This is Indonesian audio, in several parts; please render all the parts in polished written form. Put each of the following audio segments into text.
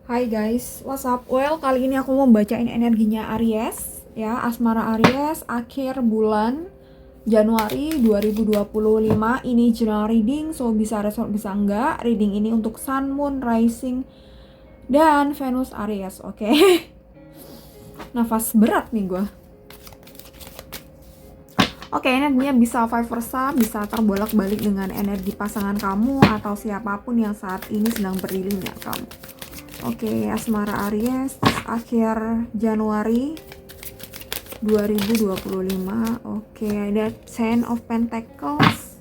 Hai guys, what's up? Well, kali ini aku mau bacain energinya Aries ya, asmara Aries akhir bulan Januari 2025. Ini general reading, so bisa respon bisa enggak. Reading ini untuk Sun, Moon, Rising, dan Venus Aries, oke? Nafas berat nih gua. Oke, energinya bisa vice versa, bisa terbolak-balik dengan energi pasangan kamu atau siapapun yang saat ini sedang berdiri dengan kamu. Oke, asmara Aries akhir Januari 2025. Oke, ada Ten of Pentacles.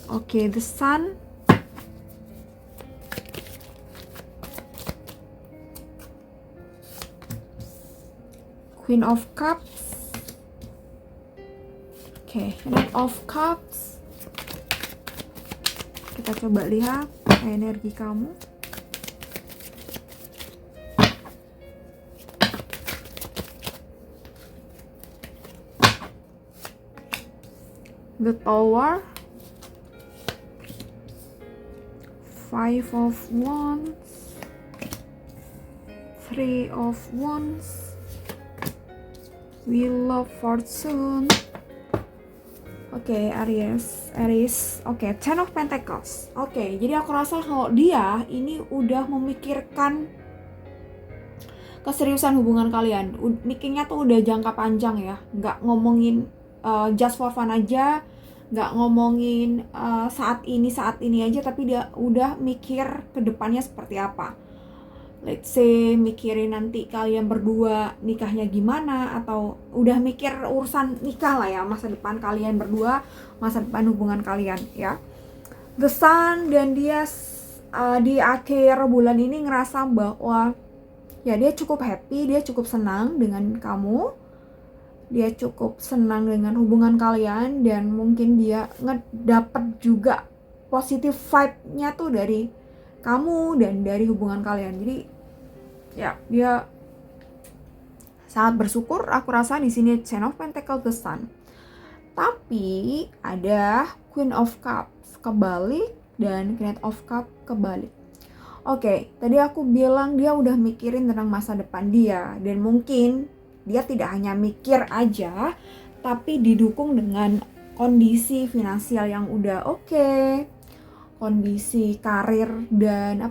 Oke, the Sun. Queen of Cups. Oke, Knight of Cups. Kita coba lihat energi kamu. The Tower. Five of Wands. Three of Wands. Wheel of Fortune. Oke, Aries. Oke, Ten of Pentacles. Oke, jadi aku rasa kalau dia ini udah memikirkan keseriusan hubungan kalian. Mikirnya tuh udah jangka panjang ya, nggak ngomongin just for fun aja, nggak ngomongin saat ini aja, tapi dia udah mikir ke depannya seperti apa. Let's say mikirin nanti kalian berdua nikahnya gimana, atau udah mikir urusan nikah lah ya, masa depan kalian berdua, masa depan hubungan kalian ya. The Sun dan dia di akhir bulan ini ngerasa bahwa ya dia cukup happy, dia cukup senang dengan kamu, dia cukup senang dengan hubungan kalian, dan mungkin dia ngedapet juga positive vibe-nya tuh dari kamu dan dari hubungan kalian. Jadi ya dia sangat bersyukur, aku rasa di sini Ten of Pentacles, the Sun. Tapi ada Queen of Cups kebalik dan Knight of Cups kebalik. Oke, tadi aku bilang dia udah mikirin tentang masa depan dia, dan mungkin dia tidak hanya mikir aja, tapi didukung dengan kondisi finansial yang udah oke, kondisi karir dan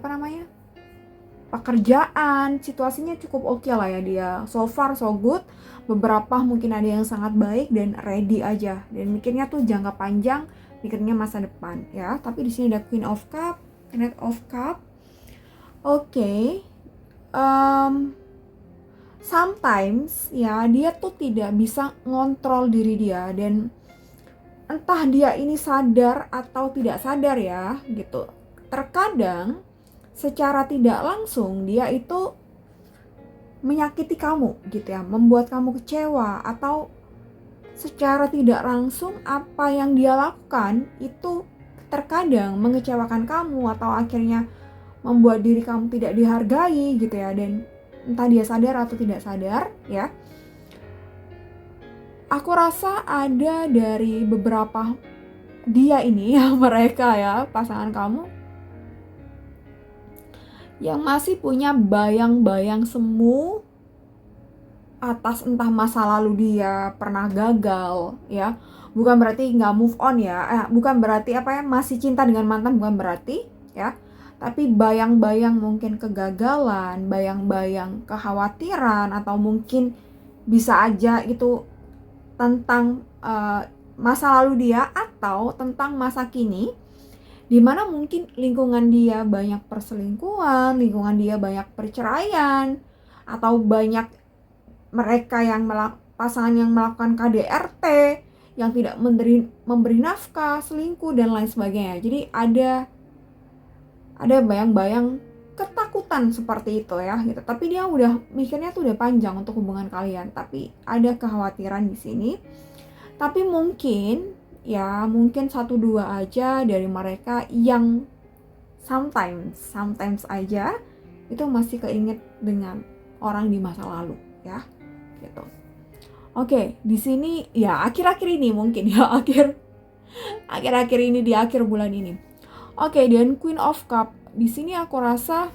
pekerjaan, situasinya cukup oke lah ya dia. So far so good. Beberapa mungkin ada yang sangat baik dan ready aja, dan mikirnya tuh jangka panjang, mikirnya masa depan ya. Tapi di sini ada Queen of Cup, Knight of Cup. Oke. Sometimes ya dia tuh tidak bisa ngontrol diri dia, dan entah dia ini sadar atau tidak sadar ya gitu. Terkadang secara tidak langsung dia itu menyakiti kamu gitu ya, membuat kamu kecewa, atau secara tidak langsung apa yang dia lakukan itu terkadang mengecewakan kamu, atau akhirnya membuat diri kamu tidak dihargai gitu ya, dan entah dia sadar atau tidak sadar ya. Aku rasa ada dari beberapa dia ini ya, mereka ya, pasangan kamu yang masih punya bayang-bayang semu atas entah masa lalu dia pernah gagal ya. Bukan berarti nggak move on ya, bukan berarti masih cinta dengan mantan, bukan berarti ya. Tapi bayang-bayang mungkin kegagalan, bayang-bayang kekhawatiran, atau mungkin bisa aja itu tentang masa lalu dia, atau tentang masa kini, dimana mungkin lingkungan dia banyak perselingkuhan, lingkungan dia banyak perceraian, atau banyak mereka yang pasangan yang melakukan KDRT, yang tidak memberi nafkah, selingkuh, dan lain sebagainya. Jadi ada bayang-bayang ketakutan seperti itu ya gitu. Tapi dia udah mikirnya tuh udah panjang untuk hubungan kalian, tapi ada kekhawatiran di sini. Tapi mungkin 1-2 aja dari mereka yang sometimes aja itu masih keinget dengan orang di masa lalu ya gitu. Oke, di sini ya akhir-akhir ini mungkin ya akhir-akhir ini di akhir bulan ini. Oke, dan Queen of Cup di sini aku rasa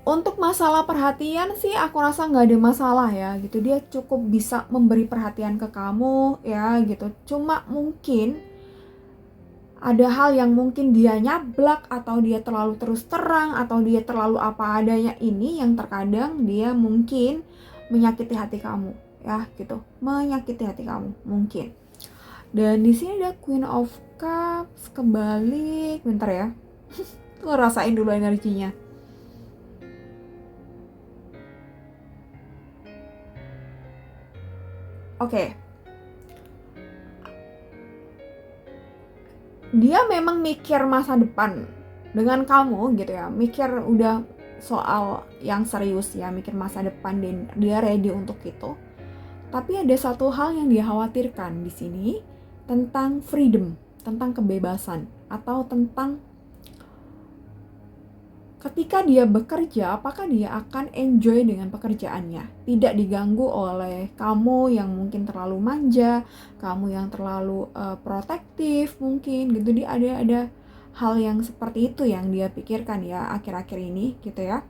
Untuk masalah perhatian sih aku rasa nggak ada masalah ya gitu. Dia cukup bisa memberi perhatian ke kamu ya gitu. Cuma mungkin ada hal yang mungkin dia nyablak atau dia terlalu terus terang atau dia terlalu apa adanya, ini yang terkadang dia mungkin menyakiti hati kamu ya gitu. Menyakiti hati kamu mungkin. Dan di sini ada Queen of Cups kebalik. Bentar ya. Tuh rasain dulu energinya. Oke. Dia memang mikir masa depan dengan kamu gitu ya. Mikir udah soal yang serius ya, mikir masa depan dan dia ready untuk itu. Tapi ada satu hal yang dia khawatirkan di sini tentang freedom, tentang kebebasan atau tentang ketika dia bekerja, apakah dia akan enjoy dengan pekerjaannya? Tidak diganggu oleh kamu yang mungkin terlalu manja, kamu yang terlalu protektif mungkin gitu. Dia ada hal yang seperti itu yang dia pikirkan ya akhir-akhir ini gitu ya.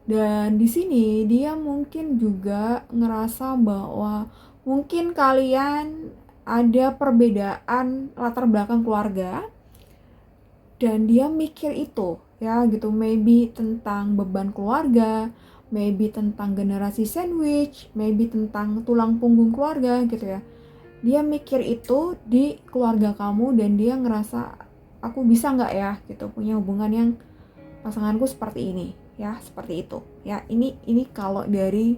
Dan di sini dia mungkin juga ngerasa bahwa mungkin kalian ada perbedaan latar belakang keluarga dan dia mikir itu ya gitu, maybe tentang beban keluarga, maybe tentang generasi sandwich, maybe tentang tulang punggung keluarga gitu ya. Dia mikir itu di keluarga kamu dan dia ngerasa aku bisa nggak ya gitu punya hubungan yang pasanganku seperti ini ya, seperti itu ya. Ini kalau dari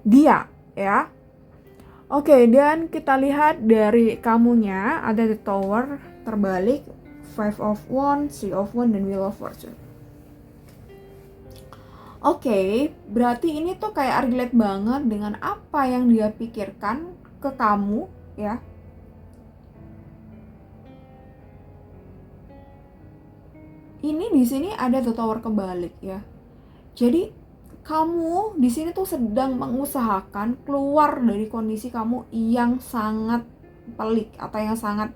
dia ya. Oke, dan kita lihat dari kamunya ada the Tower terbalik, Five of Wands, Three of Wands, dan Wheel of Fortune. Oke, berarti ini tuh kayak relate banget dengan apa yang dia pikirkan ke kamu ya. Ini di sini ada the Tower kebalik ya. Jadi kamu di sini tuh sedang mengusahakan keluar dari kondisi kamu yang sangat pelik atau yang sangat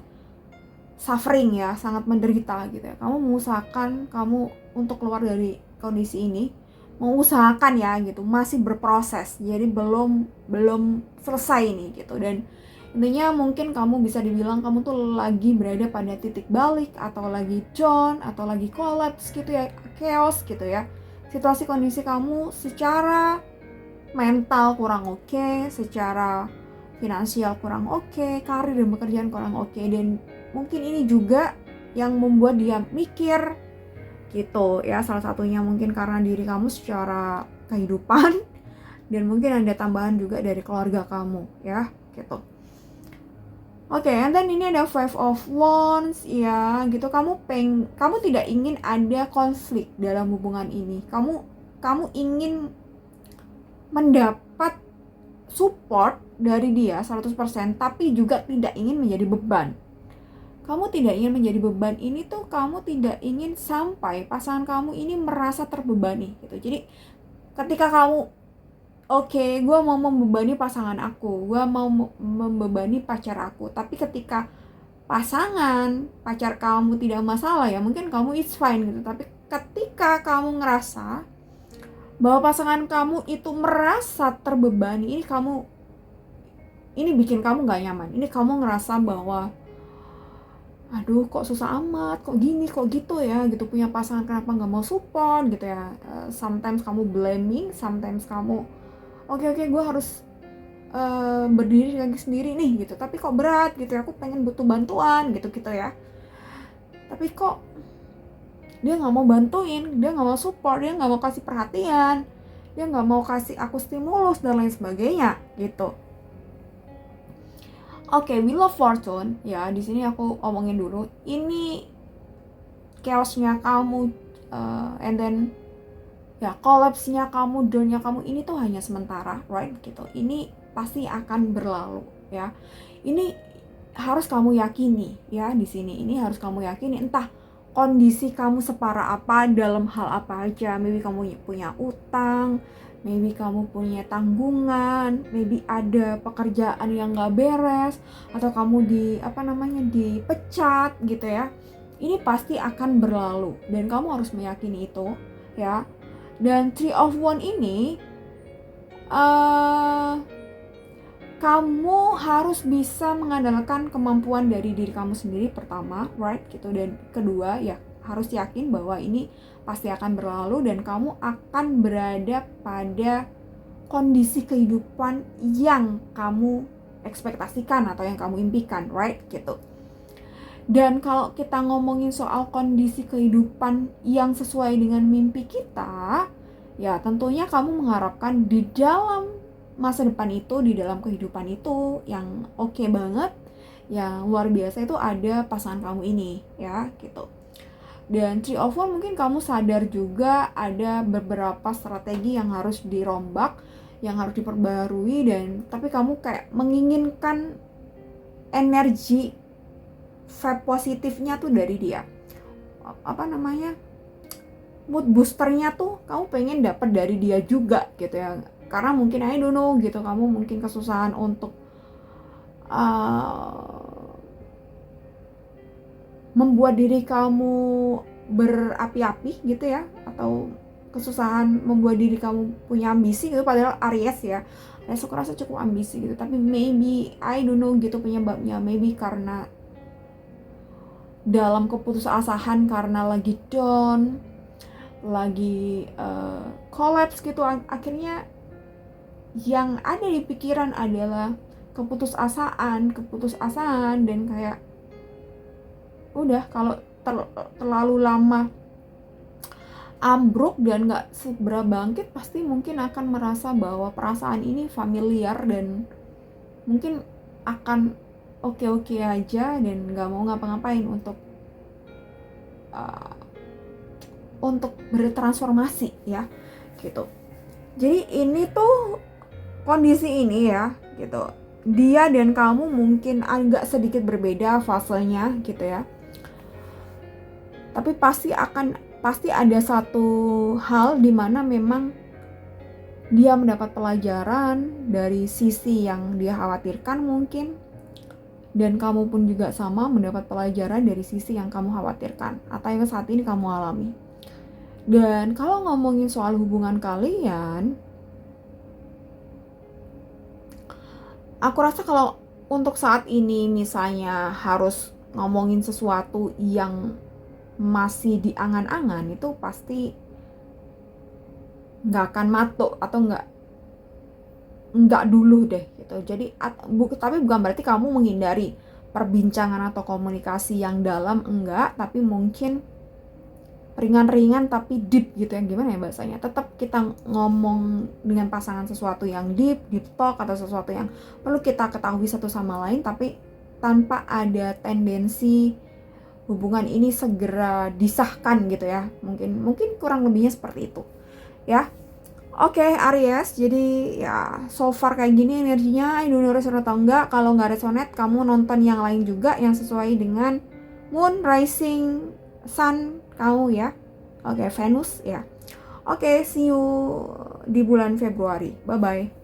suffering ya, sangat menderita gitu ya. Kamu mengusahakan kamu untuk keluar dari kondisi ini, mengusahakan ya gitu, masih berproses. Jadi belum selesai nih gitu. Dan intinya mungkin kamu bisa dibilang kamu tuh lagi berada pada titik balik atau lagi down atau lagi collapse gitu ya, chaos gitu ya. Situasi kondisi kamu secara mental kurang oke, secara finansial kurang oke, karir dan pekerjaan kurang oke, dan mungkin ini juga yang membuat dia mikir gitu ya. Salah satunya mungkin karena diri kamu secara kehidupan dan mungkin ada tambahan juga dari keluarga kamu ya gitu. Oke, and then ini ada Five of Wands ya gitu. Kamu tidak ingin ada konflik dalam hubungan ini. Kamu ingin mendapat support dari dia 100%, tapi juga tidak ingin menjadi beban. Kamu tidak ingin menjadi beban ini tuh, kamu tidak ingin sampai pasangan kamu ini merasa terbebani gitu. Jadi ketika kamu gue mau membebani pasangan aku, gue mau membebani pacar aku, tapi ketika pacar kamu tidak masalah ya mungkin kamu it's fine gitu. Tapi ketika kamu ngerasa bahwa pasangan kamu itu merasa terbebani, ini bikin kamu gak nyaman. Ini kamu ngerasa bahwa aduh kok susah amat, kok gini, kok gitu ya gitu, punya pasangan kenapa gak mau support gitu ya. Sometimes kamu blaming, sometimes kamu oke gue harus berdiri lagi sendiri nih gitu, tapi kok berat gitu ya, aku pengen butuh bantuan gitu ya. Tapi kok dia gak mau bantuin, dia gak mau support, dia gak mau kasih perhatian, dia gak mau kasih aku stimulus dan lain sebagainya gitu. Oke, Wheel of Fortune ya, di sini aku omongin dulu. Ini chaosnya kamu, and then ya collapse-nya kamu, down-nya kamu ini tuh hanya sementara, right gitu. Ini pasti akan berlalu ya. Ini harus kamu yakini ya di sini. Ini harus kamu yakini, entah kondisi kamu separah apa, dalam hal apa aja. Maybe kamu punya utang, maybe kamu punya tanggungan, maybe ada pekerjaan yang gak beres, atau kamu dipecat gitu ya. Ini pasti akan berlalu dan kamu harus meyakini itu ya. Dan Three of Wands ini uh, kamu harus bisa mengandalkan kemampuan dari diri kamu sendiri pertama, right gitu, dan kedua ya harus yakin bahwa ini pasti akan berlalu dan kamu akan berada pada kondisi kehidupan yang kamu ekspektasikan atau yang kamu impikan, right gitu. Dan kalau kita ngomongin soal kondisi kehidupan yang sesuai dengan mimpi kita, ya tentunya kamu mengharapkan di dalam masa depan itu, di dalam kehidupan itu yang oke banget, yang luar biasa itu ada pasangan kamu ini, ya gitu. Dan Three of Wands mungkin kamu sadar juga ada beberapa strategi yang harus dirombak, yang harus diperbarui, dan tapi kamu kayak menginginkan energi vibe positifnya tuh dari dia. Apa namanya? Mood boosternya tuh kamu pengen dapat dari dia juga gitu ya. Karena mungkin I don't know gitu, kamu mungkin kesusahan untuk membuat diri kamu berapi-api gitu ya, atau kesusahan membuat diri kamu punya ambisi gitu, padahal Aries ya. Aries aku rasa cukup ambisi gitu, tapi maybe I don't know gitu penyebabnya, maybe karena dalam keputusasaan, karena lagi down, lagi collapse gitu, akhirnya yang ada di pikiran adalah keputusasaan dan kayak udah kalau terlalu lama ambruk dan gak segera bangkit, pasti mungkin akan merasa bahwa perasaan ini familiar dan mungkin akan oke-oke aja dan gak mau ngapa-ngapain untuk bertransformasi ya gitu. Jadi ini tuh kondisi ini ya gitu, dia dan kamu mungkin agak sedikit berbeda fasenya gitu ya, tapi pasti ada satu hal di mana memang dia mendapat pelajaran dari sisi yang dia khawatirkan mungkin, dan kamu pun juga sama mendapat pelajaran dari sisi yang kamu khawatirkan atau yang saat ini kamu alami. Dan kalau ngomongin soal hubungan kalian, aku rasa kalau untuk saat ini misalnya harus ngomongin sesuatu yang masih di angan-angan, itu pasti nggak akan matuk atau nggak dulu deh gitu. Jadi tapi bukan berarti kamu menghindari perbincangan atau komunikasi yang dalam, enggak, tapi mungkin ringan-ringan tapi deep gitu ya, gimana ya bahasanya, tetap kita ngomong dengan pasangan sesuatu yang deep talk atau sesuatu yang perlu kita ketahui satu sama lain, tapi tanpa ada tendensi hubungan ini segera disahkan gitu ya, mungkin kurang lebihnya seperti itu ya. Oke, Aries, jadi ya so far kayak gini energinya, I don't know resonate atau enggak. Kalau nggak resonate, kamu nonton yang lain juga yang sesuai dengan moon, rising, sun kamu ya. Oke, Venus ya. Oke, see you di bulan Februari. Bye bye.